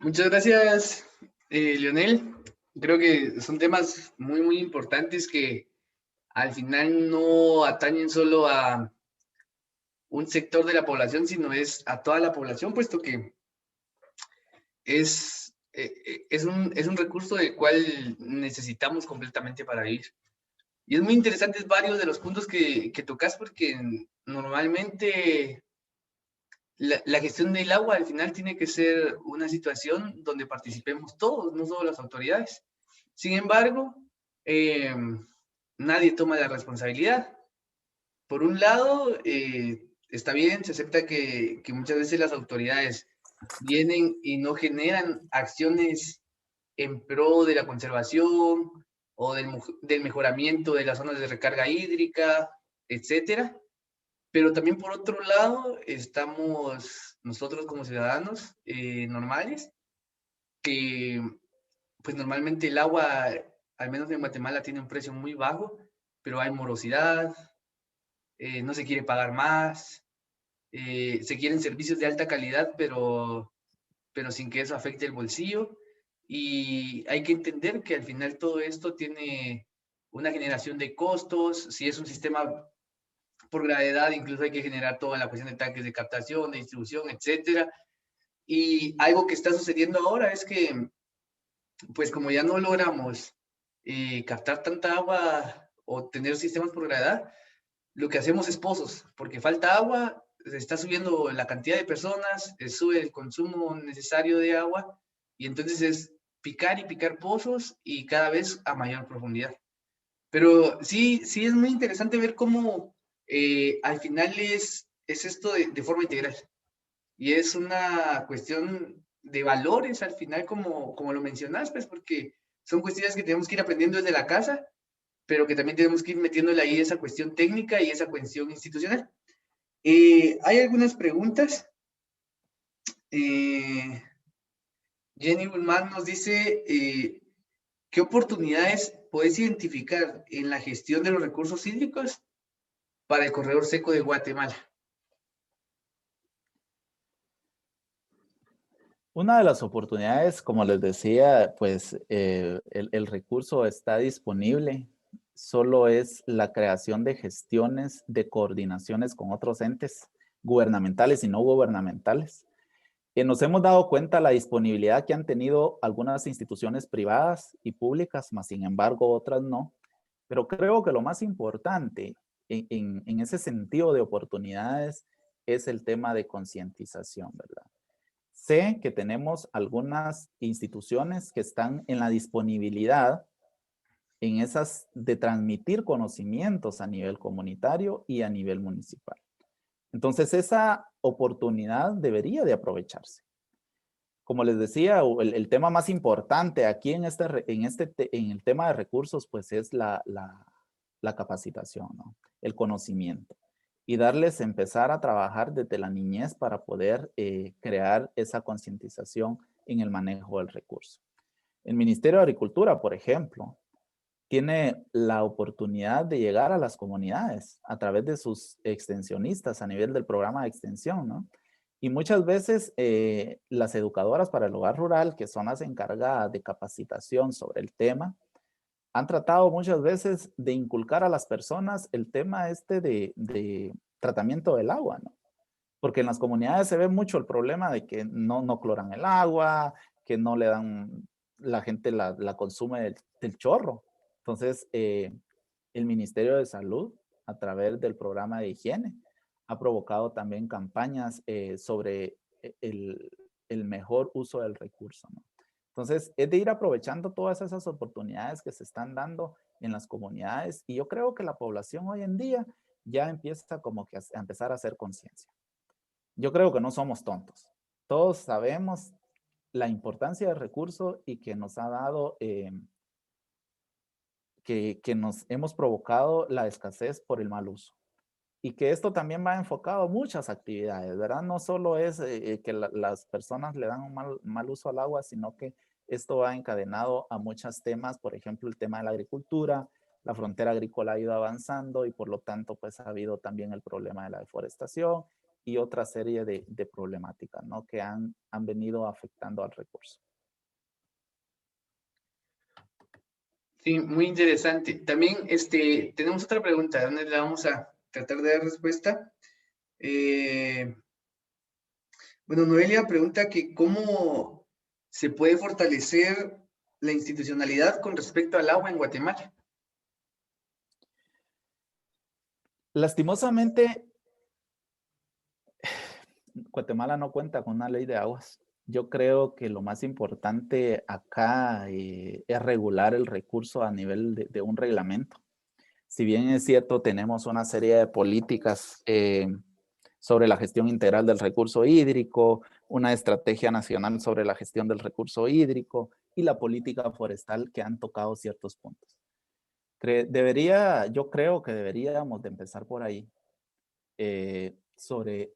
Muchas gracias, Leonel. Creo que son temas muy, muy importantes que al final no atañen solo a un sector de la población, sino es a toda la población, puesto que es un recurso del cual necesitamos completamente para vivir. Y es muy interesante varios de los puntos que tocas, porque normalmente la gestión del agua al final tiene que ser una situación donde participemos todos, no solo las autoridades. Sin embargo, nadie toma la responsabilidad. Por un lado, está bien, se acepta que muchas veces las autoridades vienen y no generan acciones en pro de la conservación o del mejoramiento de las zonas de recarga hídrica, etcétera. Pero también por otro lado estamos nosotros como ciudadanos normales, que pues normalmente el agua, al menos en Guatemala, tiene un precio muy bajo, pero hay morosidad, no se quiere pagar más, se quieren servicios de alta calidad, pero sin que eso afecte el bolsillo. Y hay que entender que al final todo esto tiene una generación de costos. Si es un sistema por gravedad, incluso hay que generar toda la cuestión de tanques de captación, de distribución, etcétera. Y algo que está sucediendo ahora es que, pues como ya no logramos captar tanta agua o tener sistemas por gravedad, lo que hacemos es pozos, porque falta agua, se está subiendo la cantidad de personas, sube el consumo necesario de agua, y entonces es picar y picar pozos y cada vez a mayor profundidad. Pero sí es muy interesante ver cómo al final es esto de forma integral. Y es una cuestión de valores al final, como lo mencionas, pues porque son cuestiones que tenemos que ir aprendiendo desde la casa, pero que también tenemos que ir metiéndole ahí esa cuestión técnica y esa cuestión institucional. Hay algunas preguntas. Jenny Guzmán nos dice, ¿qué oportunidades puedes identificar en la gestión de los recursos hídricos para el corredor seco de Guatemala? Una de las oportunidades, como les decía, pues el recurso está disponible. Solo es la creación de gestiones, de coordinaciones con otros entes gubernamentales y no gubernamentales. Nos hemos dado cuenta de la disponibilidad que han tenido algunas instituciones privadas y públicas, más sin embargo otras no. Pero creo que lo más importante en ese sentido de oportunidades es el tema de concientización, ¿verdad? Sé que tenemos algunas instituciones que están en la disponibilidad en esas de transmitir conocimientos a nivel comunitario y a nivel municipal. Entonces, esa oportunidad debería de aprovecharse. Como les decía, el tema más importante aquí en el tema de recursos, pues es la capacitación, ¿no? El conocimiento. Y empezar a trabajar desde la niñez para poder crear esa concientización en el manejo del recurso. El Ministerio de Agricultura, por ejemplo, tiene la oportunidad de llegar a las comunidades a través de sus extensionistas a nivel del programa de extensión, ¿no? Y muchas veces las educadoras para el hogar rural, que son las encargadas de capacitación sobre el tema, han tratado muchas veces de inculcar a las personas el tema de tratamiento del agua, ¿no? Porque en las comunidades se ve mucho el problema de que no cloran el agua, que no le dan, la gente la consume del chorro. Entonces, el Ministerio de Salud, a través del programa de higiene, ha provocado también campañas sobre el mejor uso del recurso, ¿no? Entonces, es de ir aprovechando todas esas oportunidades que se están dando en las comunidades y yo creo que la población hoy en día ya empieza como que a empezar a hacer conciencia. Yo creo que no somos tontos. Todos sabemos la importancia del recurso y que nos ha dado, que nos hemos provocado la escasez por el mal uso. Y que esto también va enfocado a muchas actividades, ¿verdad? No solo es que las personas le dan un mal uso al agua, sino que esto va encadenado a muchos temas, por ejemplo, el tema de la agricultura, la frontera agrícola ha ido avanzando y por lo tanto pues ha habido también el problema de la deforestación y otra serie de problemáticas, ¿no? Que han venido afectando al recurso. Sí, muy interesante. También tenemos otra pregunta, donde la vamos a tratar de dar respuesta. Bueno, Noelia pregunta que cómo se puede fortalecer la institucionalidad con respecto al agua en Guatemala. Lastimosamente, Guatemala no cuenta con una ley de aguas. Yo creo que lo más importante acá es regular el recurso a nivel de un reglamento. Si bien es cierto, tenemos una serie de políticas sobre la gestión integral del recurso hídrico, una estrategia nacional sobre la gestión del recurso hídrico y la política forestal que han tocado ciertos puntos. Yo creo que deberíamos de empezar por ahí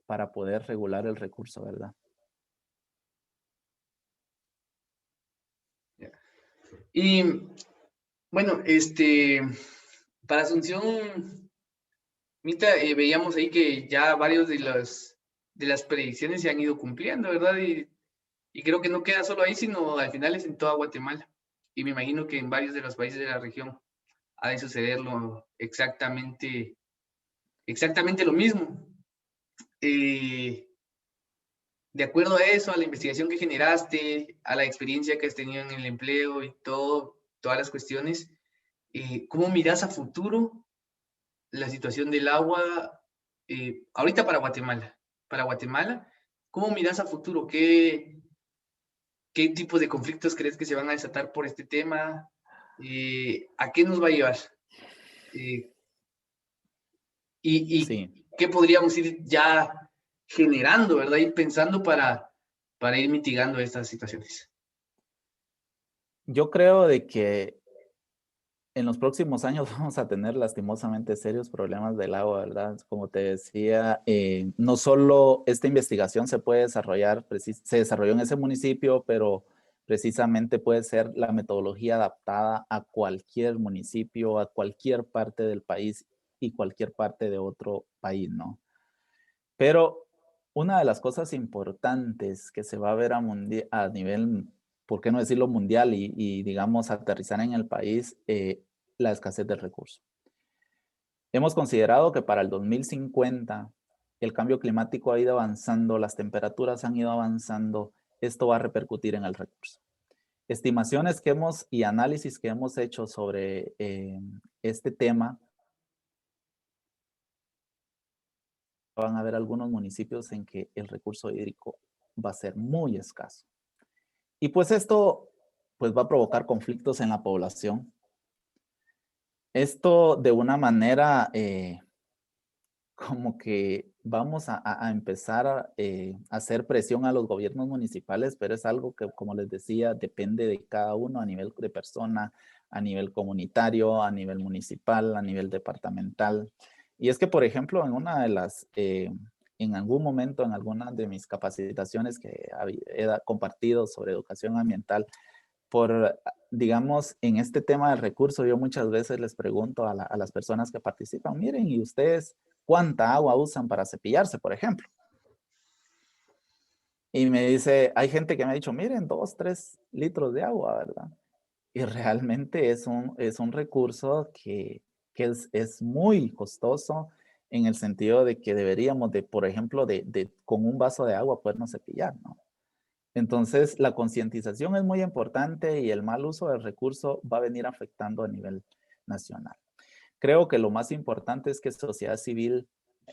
para poder regular el recurso, ¿verdad? Y bueno, para Asunción, Mita, veíamos ahí que ya varios de las predicciones se han ido cumpliendo, ¿verdad? Y creo que no queda solo ahí, sino al final es en toda Guatemala. Y me imagino que en varios de los países de la región ha de sucederlo exactamente lo mismo. De acuerdo a eso, a la investigación que generaste, a la experiencia que has tenido en el empleo y todas las cuestiones, ¿cómo miras a futuro la situación del agua ahorita para Guatemala? Para Guatemala, ¿cómo miras a futuro? ¿Qué tipos de conflictos crees que se van a desatar por este tema? ¿A qué nos va a llevar? Y Sí, qué podríamos ir ya generando, ¿verdad? Ir pensando para ir mitigando estas situaciones. yo creo de que en los próximos años vamos a tener lastimosamente serios problemas del agua, ¿verdad? Como te decía, no solo esta investigación se puede desarrollar, se desarrolló en ese municipio, pero precisamente puede ser la metodología adaptada a cualquier municipio, a cualquier parte del país y cualquier parte de otro país, ¿no? Pero una de las cosas importantes que se va a ver a nivel, ¿por qué no decirlo mundial? Digamos, aterrizar en el país, la escasez del recurso. Hemos considerado que para el 2050 el cambio climático ha ido avanzando, las temperaturas han ido avanzando, esto va a repercutir en el recurso. Estimaciones que hemos y análisis que hemos hecho sobre este tema, van a haber algunos municipios en que el recurso hídrico va a ser muy escaso. Y pues esto pues va a provocar conflictos en la población. Esto de una manera como que vamos a empezar a hacer presión a los gobiernos municipales, pero es algo que, como les decía, depende de cada uno a nivel de persona, a nivel comunitario, a nivel municipal, a nivel departamental. Y es que, por ejemplo, en una de las, en algún momento, en alguna de mis capacitaciones que he compartido sobre educación ambiental, digamos, en este tema del recurso, yo muchas veces les pregunto a las personas que participan, miren, ¿y ustedes cuánta agua usan para cepillarse, por ejemplo? Y me dice, hay gente que me ha dicho, miren, 2, 3 litros de agua, ¿verdad? Y realmente es un recurso que es muy costoso en el sentido de que deberíamos de, por ejemplo, con un vaso de agua podernos cepillar, ¿no? Entonces, la concientización es muy importante y el mal uso del recurso va a venir afectando a nivel nacional. Creo que lo más importante es que sociedad civil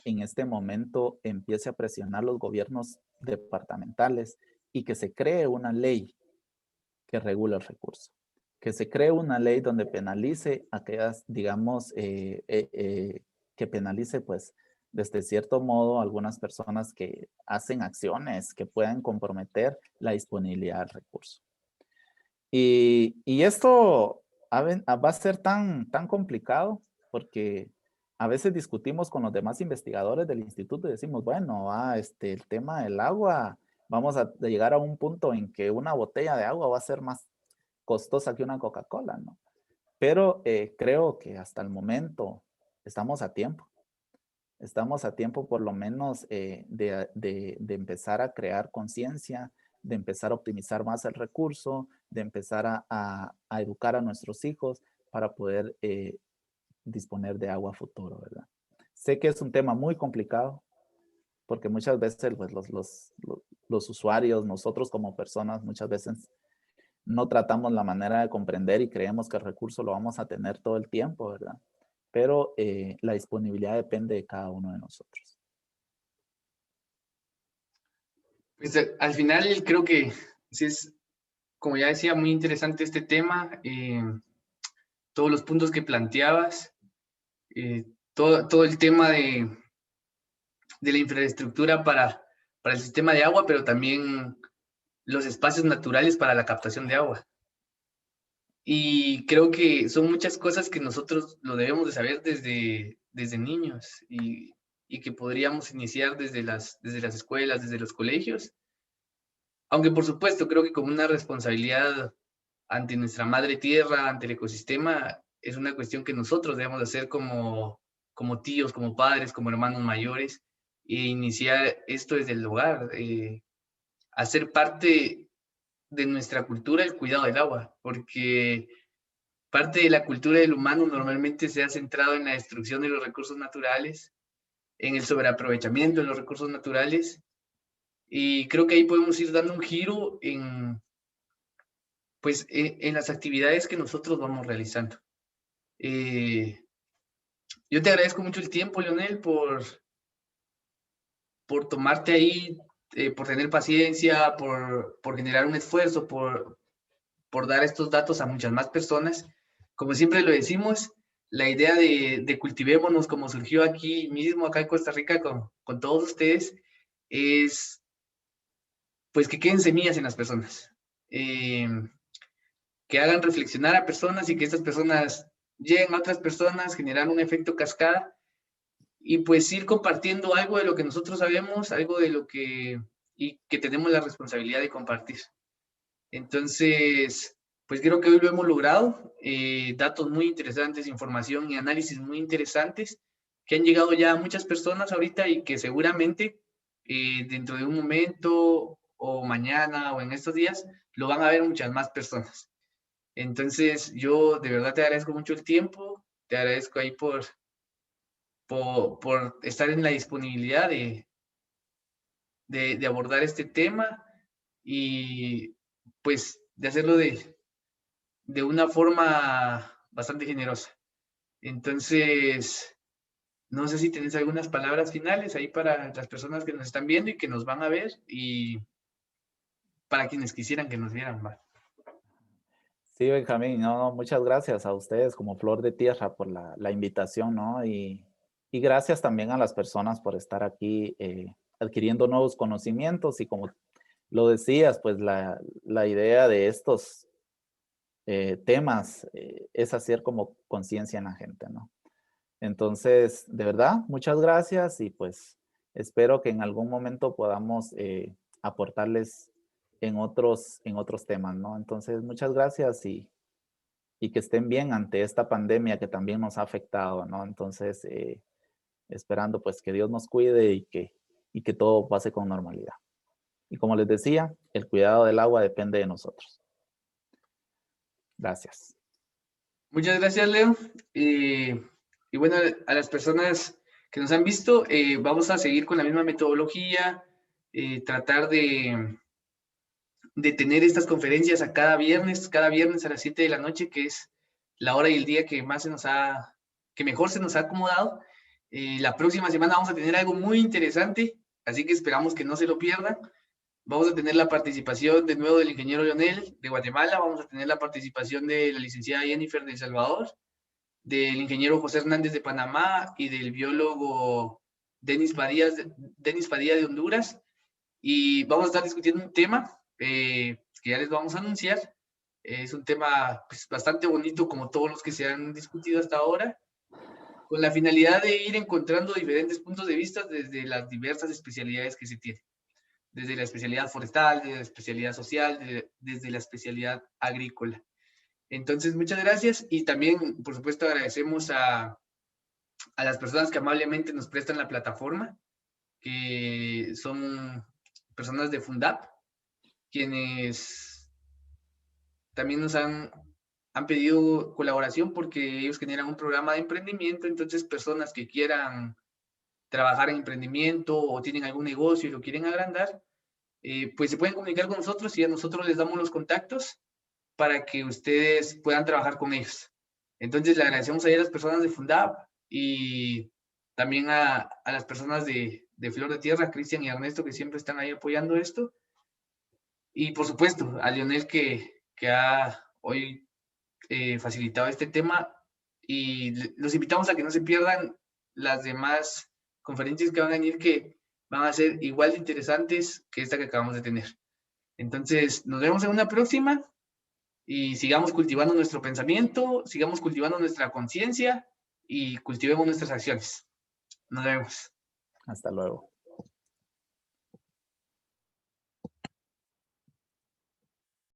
en este momento empiece a presionar los gobiernos departamentales y que se cree una ley que regule el recurso. Que se cree una ley donde penalice aquellas, digamos, que penalice, pues, desde cierto modo, algunas personas que hacen acciones que puedan comprometer la disponibilidad del recurso. Y esto va a ser tan complicado porque a veces discutimos con los demás investigadores del instituto y decimos, bueno, el tema del agua, vamos a llegar a un punto en que una botella de agua va a ser más costosa que una Coca-Cola, ¿no? Pero creo que hasta el momento estamos a tiempo. Estamos a tiempo por lo menos de empezar a crear conciencia, de empezar a optimizar más el recurso, de empezar a educar a nuestros hijos para poder disponer de agua futuro, ¿verdad? Sé que es un tema muy complicado porque muchas veces pues, los usuarios, nosotros como personas, muchas veces no tratamos la manera de comprender y creemos que el recurso lo vamos a tener todo el tiempo, ¿verdad? Pero la disponibilidad depende de cada uno de nosotros. Pues, al final creo que sí es, como ya decía, muy interesante este tema, todos los puntos que planteabas, todo el tema de la infraestructura para el sistema de agua, pero también los espacios naturales para la captación de agua. Y creo que son muchas cosas que nosotros lo debemos de saber desde niños y que podríamos iniciar desde las escuelas, desde los colegios. Aunque por supuesto creo que como una responsabilidad ante nuestra madre tierra, ante el ecosistema, es una cuestión que nosotros debemos de hacer como tíos, como padres, como hermanos mayores, e iniciar esto desde el hogar, hacer parte de nuestra cultura el cuidado del agua, porque parte de la cultura del humano normalmente se ha centrado en la destrucción de los recursos naturales, en el sobreaprovechamiento de los recursos naturales, y creo que ahí podemos ir dando un giro pues, en las actividades que nosotros vamos realizando. Yo te agradezco mucho el tiempo, Leonel, por tomarte ahí, por tener paciencia, por generar un esfuerzo, por dar estos datos a muchas más personas. Como siempre lo decimos, la idea de Cultivémonos, como surgió aquí mismo, acá en Costa Rica, con todos ustedes, es pues que queden semillas en las personas, que hagan reflexionar a personas y que estas personas lleguen a otras personas, generar un efecto cascada y pues ir compartiendo algo de lo que nosotros sabemos, algo de lo que, y que tenemos la responsabilidad de compartir. Entonces, pues creo que hoy lo hemos logrado, datos muy interesantes, información y análisis muy interesantes que han llegado ya a muchas personas ahorita y que seguramente dentro de un momento o mañana o en estos días lo van a ver muchas más personas. Entonces, yo de verdad te agradezco mucho el tiempo, te agradezco ahí por estar en la disponibilidad de abordar este tema y pues de hacerlo de una forma bastante generosa. Entonces, no sé si tienes algunas palabras finales ahí para las personas que nos están viendo y que nos van a ver y para quienes quisieran que nos vieran. ¿Va? Sí, Benjamín, no, muchas gracias a ustedes como Flor de Tierra por la invitación, ¿no? Y gracias también a las personas por estar aquí adquiriendo nuevos conocimientos y como lo decías, pues la idea de estos temas es hacer como conciencia en la gente, ¿no? Entonces, de verdad, muchas gracias y pues espero que en algún momento podamos aportarles en otros temas, ¿no? Entonces, muchas gracias y que estén bien ante esta pandemia que también nos ha afectado, ¿no? Entonces, esperando pues que Dios nos cuide y que todo pase con normalidad. Y como les decía, el cuidado del agua depende de nosotros. Gracias. Muchas gracias, Leo. Y bueno, a las personas que nos han visto, vamos a seguir con la misma metodología, tratar de tener estas conferencias a cada viernes a las 7 de la noche, que es la hora y el día que más que mejor se nos ha acomodado. La próxima semana vamos a tener algo muy interesante, así que esperamos que no se lo pierdan. Vamos a tener la participación de nuevo del ingeniero Lionel de Guatemala, vamos a tener la participación de la licenciada Jennifer de El Salvador, del ingeniero José Hernández de Panamá y del biólogo Denis Padilla de Honduras. Y vamos a estar discutiendo un tema que ya les vamos a anunciar. Es un tema pues, bastante bonito como todos los que se han discutido hasta ahora, con la finalidad de ir encontrando diferentes puntos de vista desde las diversas especialidades que se tienen. Desde la especialidad forestal, desde la especialidad social, desde la especialidad agrícola. Entonces, muchas gracias y también, por supuesto, agradecemos a las personas que amablemente nos prestan la plataforma, que son personas de Fundap, quienes también nos han pedido colaboración porque ellos generan un programa de emprendimiento, entonces personas que quieran trabajar en emprendimiento o tienen algún negocio y lo quieren agrandar, pues se pueden comunicar con nosotros y a nosotros les damos los contactos para que ustedes puedan trabajar con ellos. Entonces le agradecemos a las personas de Fundap y también a las personas de Flor de Tierra, Cristian y Ernesto, que siempre están ahí apoyando esto. Y por supuesto, a Lionel que ha hoy facilitado este tema. Y los invitamos a que no se pierdan las demás conferencias que van a venir, que van a ser igual de interesantes que esta que acabamos de tener. Entonces, nos vemos en una próxima y sigamos cultivando nuestro pensamiento, sigamos cultivando nuestra conciencia y cultivemos nuestras acciones. Nos vemos. Hasta luego.